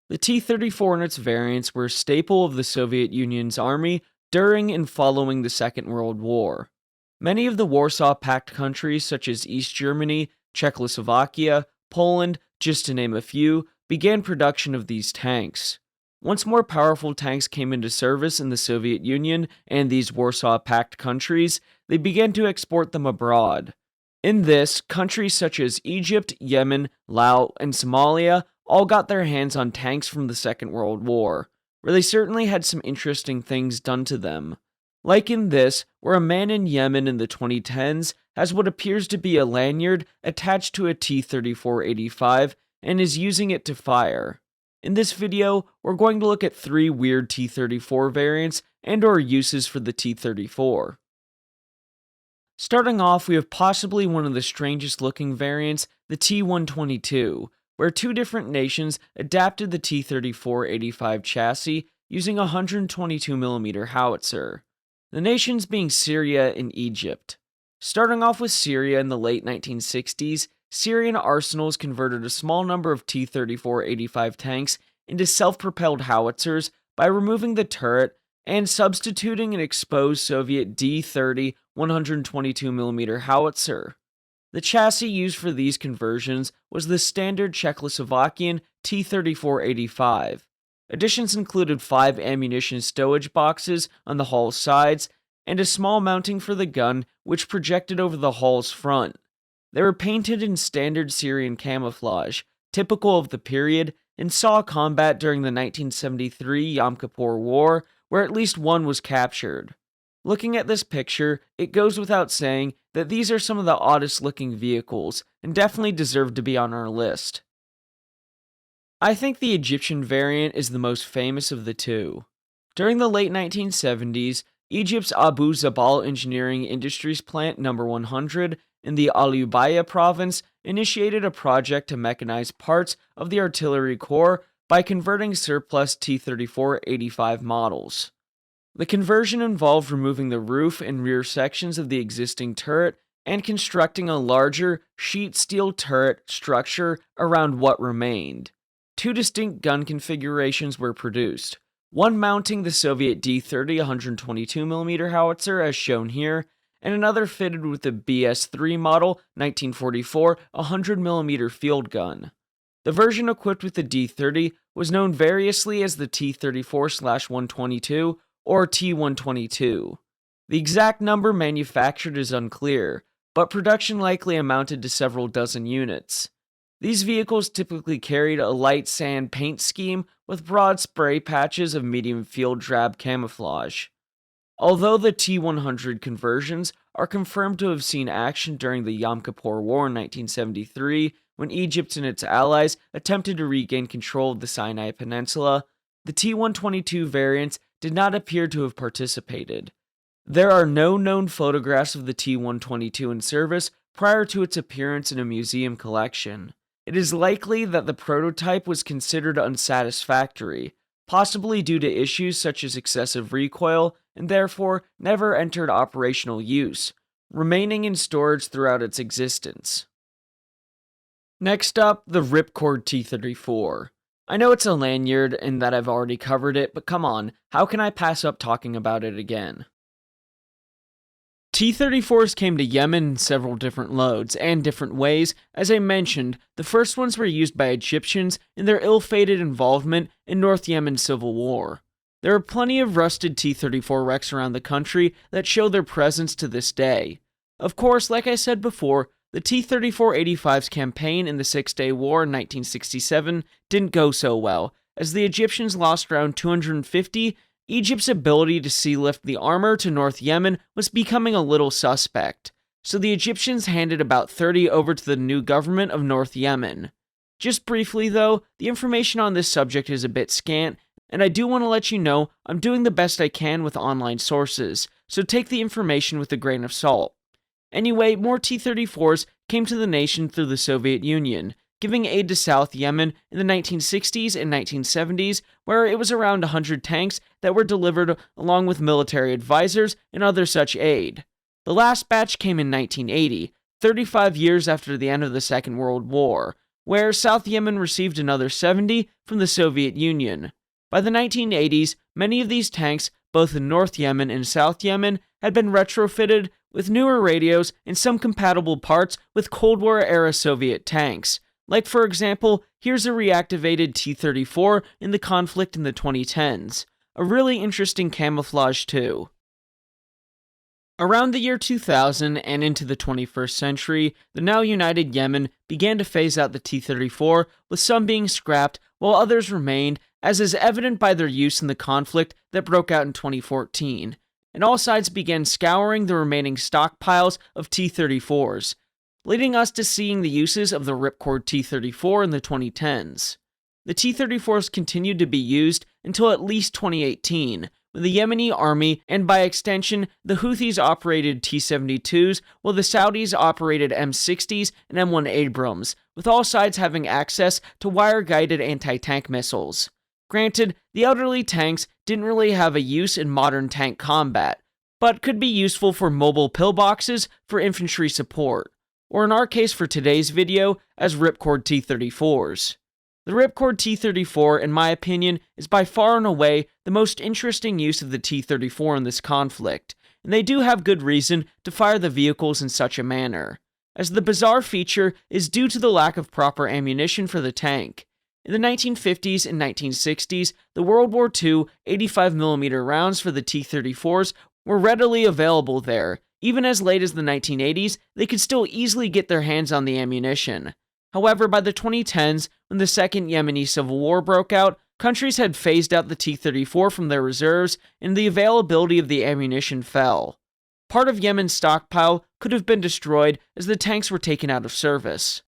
The T-34 and its variants were a staple of the Soviet Union's army during and following the Second World War. Many of the Warsaw Pact countries, such as East Germany, Czechoslovakia, Poland, just to name a few, began production of these tanks. Once more powerful tanks came into service in the Soviet Union and these Warsaw Pact countries, they began to export them abroad. In this, countries such as Egypt, Yemen, Laos, and Somalia all got their hands on tanks from the Second World War, where they certainly had some interesting things done to them. Like in this, where a man in Yemen in the 2010s has what appears to be a lanyard attached to a T-34-85 and is using it to fire. In this video, we're going to look at 3 weird T-34 variants and/or uses for the T-34. Starting off, we have possibly one of the strangest looking variants, the T-122, where 2 different nations adapted the T-34-85 chassis using a 122mm howitzer. The nations being Syria and Egypt. Starting off with Syria in the late 1960s, Syrian arsenals converted a small number of T-34-85 tanks into self-propelled howitzers by removing the turret and substituting an exposed Soviet D-30 122mm howitzer. The chassis used for these conversions was the standard Czechoslovakian T-34-85. Additions included 5 ammunition stowage boxes on the hull's sides and a small mounting for the gun which projected over the hull's front. They were painted in standard Syrian camouflage, typical of the period, and saw combat during the 1973 Yom Kippur War, where at least one was captured. Looking at this picture, it goes without saying that these are some of the oddest looking vehicles, and definitely deserve to be on our list. I think the Egyptian variant is the most famous of the 2. During the late 1970s, Egypt's Abu Zabal Engineering Industries Plant No. 100 in the Al Ubaida province initiated a project to mechanize parts of the artillery corps by converting surplus T-34-85 models. The conversion involved removing the roof and rear sections of the existing turret and constructing a larger sheet steel turret structure around what remained. 2 distinct gun configurations were produced, one mounting the Soviet D-30 122mm howitzer as shown here, and another fitted with the BS-3 model 1944 100mm field gun. The version equipped with the D-30 was known variously as the T-34/122 or T-122. The exact number manufactured is unclear, but production likely amounted to several dozen units. These vehicles typically carried a light sand paint scheme with broad spray patches of medium field drab camouflage. Although the T-100 conversions are confirmed to have seen action during the Yom Kippur War in 1973, when Egypt and its allies attempted to regain control of the Sinai Peninsula, the T-122 variants did not appear to have participated. There are no known photographs of the T-122 in service prior to its appearance in a museum collection. It is likely that the prototype was considered unsatisfactory, possibly due to issues such as excessive recoil, and therefore never entered operational use, remaining in storage throughout its existence. Next up, the Ripcord T-34. I know it's a lanyard and that I've already covered it, but come on, how can I pass up talking about it again? T-34s came to Yemen in several different loads and different ways. As I mentioned, the first ones were used by Egyptians in their ill-fated involvement in North Yemen's civil war. There are plenty of rusted T-34 wrecks around the country that show their presence to this day. Of course, like I said before, the T-34-85's campaign in the Six-Day War in 1967 didn't go so well, as the Egyptians lost around 250. Egypt's ability to sea lift the armor to North Yemen was becoming a little suspect, so the Egyptians handed about 30 over to the new government of North Yemen. Just briefly though, the information on this subject is a bit scant, and I do want to let you know I'm doing the best I can with online sources, so take the information with a grain of salt. Anyway, more T-34s came to the nation through the Soviet Union, giving aid to South Yemen in the 1960s and 1970s, where it was around 100 tanks that were delivered along with military advisors and other such aid. The last batch came in 1980, 35 years after the end of the Second World War, where South Yemen received another 70 from the Soviet Union. By the 1980s, many of these tanks, both in North Yemen and South Yemen, had been retrofitted with newer radios and some compatible parts with Cold War-era Soviet tanks. Like, for example, here's a reactivated T-34 in the conflict in the 2010s. A really interesting camouflage too. Around the year 2000 and into the 21st century, the now united Yemen began to phase out the T-34, with some being scrapped while others remained, as is evident by their use in the conflict that broke out in 2014, and all sides began scouring the remaining stockpiles of T-34s, leading us to seeing the uses of the Ripcord T-34 in the 2010s. The T-34s continued to be used until at least 2018, when the Yemeni army, and by extension, the Houthis operated T-72s, while the Saudis operated M60s and M1 Abrams, with all sides having access to wire-guided anti-tank missiles. Granted, the elderly tanks didn't really have a use in modern tank combat, but could be useful for mobile pillboxes for infantry support, or in our case for today's video, as Ripcord T-34s. The Ripcord T-34, in my opinion, is by far and away the most interesting use of the T-34 in this conflict, and they do have good reason to fire the vehicles in such a manner, as the bizarre feature is due to the lack of proper ammunition for the tank. In the 1950s and 1960s, the World War II 85mm rounds for the T-34s were readily available there. Even as late as the 1980s, they could still easily get their hands on the ammunition. However, by the 2010s, when the Second Yemeni Civil War broke out, countries had phased out the T-34 from their reserves, and the availability of the ammunition fell. Part of Yemen's stockpile could have been destroyed as the tanks were taken out of service.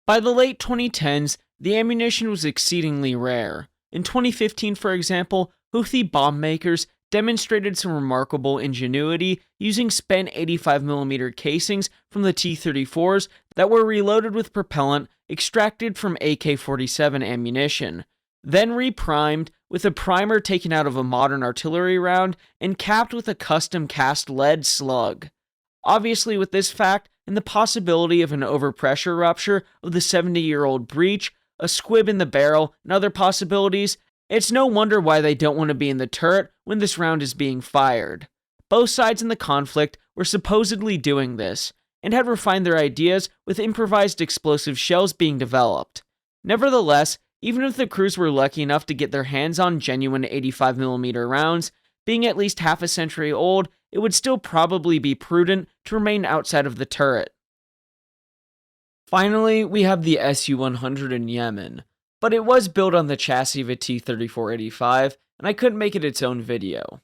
By the late 2010s, the ammunition was exceedingly rare. In 2015, for example, Houthi bomb makers demonstrated some remarkable ingenuity using spent 85mm casings from the T-34s that were reloaded with propellant extracted from AK-47 ammunition, then reprimed with a primer taken out of a modern artillery round and capped with a custom cast lead slug. Obviously, with this fact and the possibility of an overpressure rupture of the 70-year-old breech, a squib in the barrel, and other possibilities, it's no wonder why they don't want to be in the turret when this round is being fired. Both sides in the conflict were supposedly doing this, and had refined their ideas with improvised explosive shells being developed. Nevertheless, even if the crews were lucky enough to get their hands on genuine 85mm rounds, being at least half a century old, it would still probably be prudent to remain outside of the turret. Finally, we have the Su-100 in Yemen, but it was built on the chassis of a T-34-85, and I couldn't make it its own video.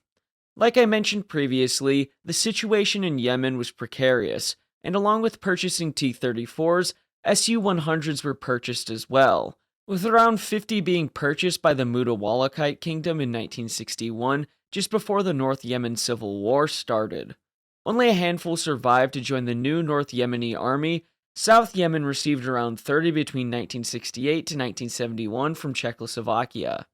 Like I mentioned previously, the situation in Yemen was precarious, and along with purchasing T-34s, Su-100s were purchased as well, with around 50 being purchased by the Mutawalakite Kingdom in 1961, just before the North Yemen Civil War started. Only a handful survived to join the new North Yemeni army. South Yemen received around 30 between 1968 to 1971 from Czechoslovakia.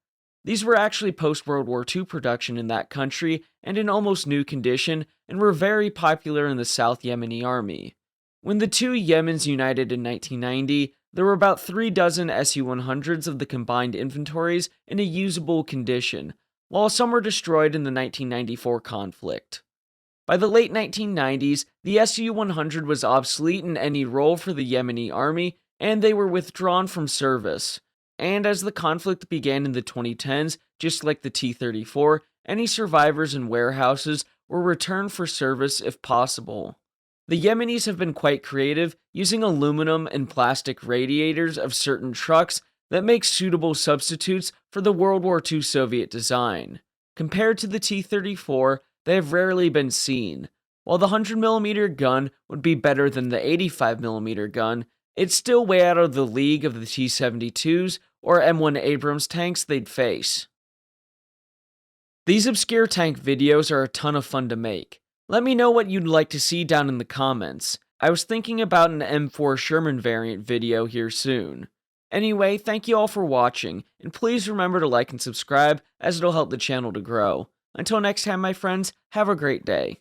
These were actually post-World War II production in that country and in almost new condition, and were very popular in the South Yemeni army. When the two Yemens united in 1990, there were about 3 dozen Su-100s of the combined inventories in a usable condition, while some were destroyed in the 1994 conflict. By the late 1990s, the Su-100 was obsolete in any role for the Yemeni army, and they were withdrawn from service. And as the conflict began in the 2010s, just like the T-34, any survivors in warehouses were returned for service if possible. The Yemenis have been quite creative, using aluminum and plastic radiators of certain trucks that make suitable substitutes for the World War II Soviet design. Compared to the T-34, they have rarely been seen. While the 100mm gun would be better than the 85mm gun, it's still way out of the league of the T-72s or M1 Abrams tanks they'd face. These obscure tank videos are a ton of fun to make. Let me know what you'd like to see down in the comments. I was thinking about an M4 Sherman variant video here soon. Anyway, thank you all for watching, and please remember to like and subscribe as it'll help the channel to grow. Until next time, my friends, have a great day.